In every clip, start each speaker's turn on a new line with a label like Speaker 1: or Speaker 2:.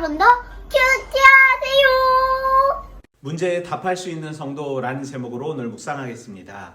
Speaker 1: 여러분도 큐티하세요.
Speaker 2: 문제에 답할 수 있는 성도라는 제목으로 오늘 묵상하겠습니다.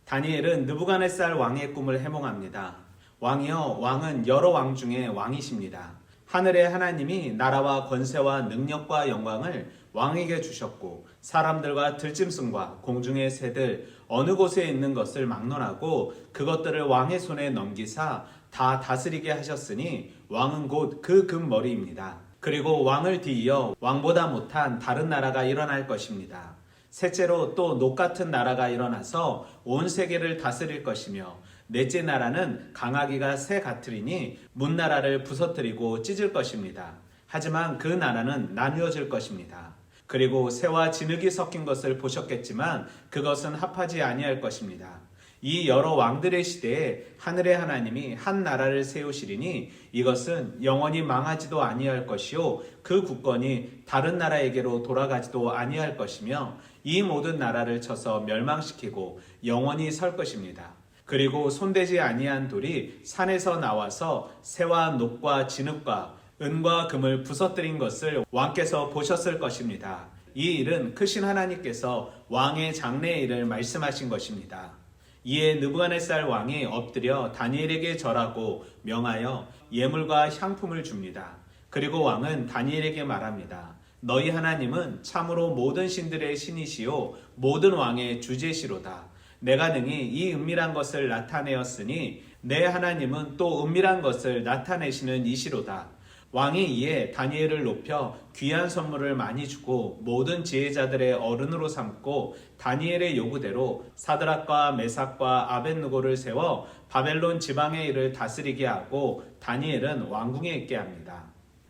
Speaker 2: 다니엘은 느부갓네살 왕의 꿈을 해몽합니다. 왕이여, 왕은 여러 왕 중에 왕이십니다. 하늘의 하나님이 나라와 권세와 능력과 영광을 왕에게 주셨고 사람들과 들짐승과 공중의 새들 어느 곳에 있는 것을 막론하고 그것들을 왕의 손에 넘기사 다 다스리게 하셨으니 왕은 곧 그 금머리입니다. 그리고 왕을 뒤이어 왕보다 못한 다른 나라가 일어날 것입니다. 셋째로 또 녹 같은 나라가 일어나서 온 세계를 다스릴 것이며 넷째 나라는 강하기가 새 같으리니 문나라를 부서뜨리고 찢을 것입니다. 하지만 그 나라는 나누어질 것입니다. 그리고 새와 진흙이 섞인 것을 보셨겠지만 그것은 합하지 아니할 것입니다. 이 여러 왕들의 시대에 하늘의 하나님이 한 나라를 세우시리니 이것은 영원히 망하지도 아니할 것이요 그 국권이 다른 나라에게로 돌아가지도 아니할 것이며 이 모든 나라를 쳐서 멸망시키고 영원히 설 것입니다. 그리고 손대지 아니한 돌이 산에서 나와서 새와 녹과 진흙과 은과 금을 부서뜨린 것을 왕께서 보셨을 것입니다. 이 일은 크신 하나님께서 왕의 장래의 일을 말씀하신 것입니다. 이에 느부갓네살 왕이 엎드려 다니엘에게 절하고 명하여 예물과 향품을 줍니다. 그리고 왕은 다니엘에게 말합니다. 너희 하나님은 참으로 모든 신들의 신이시요 모든 왕의 주제시로다. 내가 능히 이 은밀한 것을 나타내었으니 내 하나님은 또 은밀한 것을 나타내시는 이시로다. 왕이 이에 다니엘을 높여 귀한 선물을 많이 주고 모든 지혜자들의 어른으로 삼고 다니엘의 요구대로 사드락과 메삭과 아벳느고를 세워 바벨론 지방의 일을 다스리게 하고 다니엘은 왕궁에 있게 합니다.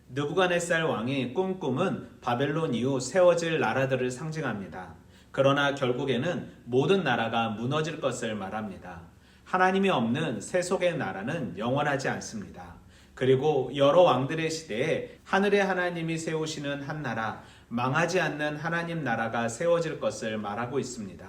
Speaker 2: 느부갓네살 왕이 꾼 꿈은 바벨론 이후 세워질 나라들을 상징합니다. 그러나 결국에는 모든 나라가 무너질 것을 말합니다. 하나님이 없는 세속의 나라는 영원하지 않습니다. 그리고 여러 왕들의 시대에 하늘의 하나님이 세우시는 한 나라, 망하지 않는 하나님 나라가 세워질 것을 말하고 있습니다.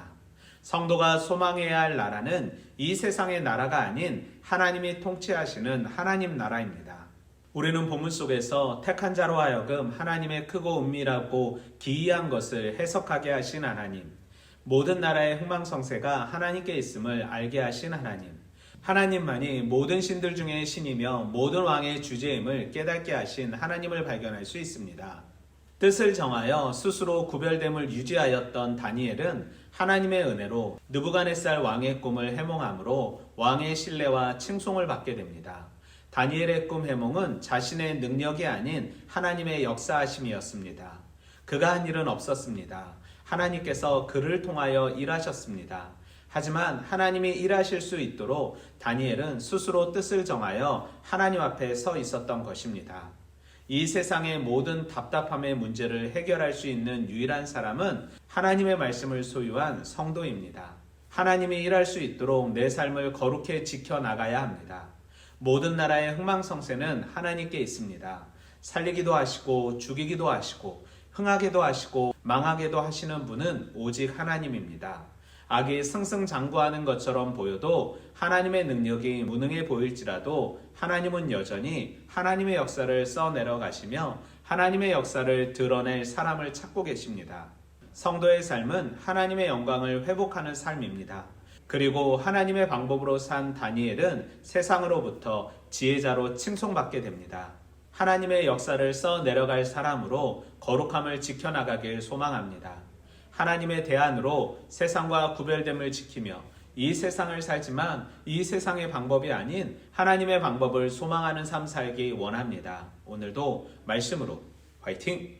Speaker 2: 성도가 소망해야 할 나라는 이 세상의 나라가 아닌 하나님이 통치하시는 하나님 나라입니다. 우리는 본문 속에서 택한 자로 하여금 하나님의 크고 은밀하고 기이한 것을 해석하게 하신 하나님, 모든 나라의 흥망성쇠가 하나님께 있음을 알게 하신 하나님, 하나님만이 모든 신들 중에 신이며 모든 왕의 주제임을 깨닫게 하신 하나님을 발견할 수 있습니다. 뜻을 정하여 스스로 구별됨을 유지하였던 다니엘은 하나님의 은혜로 느부갓네살 왕의 꿈을 해몽함으로 왕의 신뢰와 칭송을 받게 됩니다. 다니엘의 꿈 해몽은 자신의 능력이 아닌 하나님의 역사하심이었습니다. 그가 한 일은 없었습니다. 하나님께서 그를 통하여 일하셨습니다. 하지만 하나님이 일하실 수 있도록 다니엘은 스스로 뜻을 정하여 하나님 앞에 서 있었던 것입니다. 이 세상의 모든 답답함의 문제를 해결할 수 있는 유일한 사람은 하나님의 말씀을 소유한 성도입니다. 하나님이 일할 수 있도록 내 삶을 거룩히 지켜나가야 합니다. 모든 나라의 흥망성쇠는 하나님께 있습니다. 살리기도 하시고 죽이기도 하시고 흥하게도 하시고 망하게도 하시는 분은 오직 하나님입니다. 악이 승승장구하는 것처럼 보여도 하나님의 능력이 무능해 보일지라도 하나님은 여전히 하나님의 역사를 써내려 가시며 하나님의 역사를 드러낼 사람을 찾고 계십니다. 성도의 삶은 하나님의 영광을 회복하는 삶입니다. 그리고 하나님의 방법으로 산 다니엘은 세상으로부터 지혜자로 칭송받게 됩니다. 하나님의 역사를 써내려갈 사람으로 거룩함을 지켜나가길 소망합니다. 하나님의 대안으로 세상과 구별됨을 지키며 이 세상을 살지만 이 세상의 방법이 아닌 하나님의 방법을 소망하는 삶 살기 원합니다. 오늘도 말씀으로 화이팅!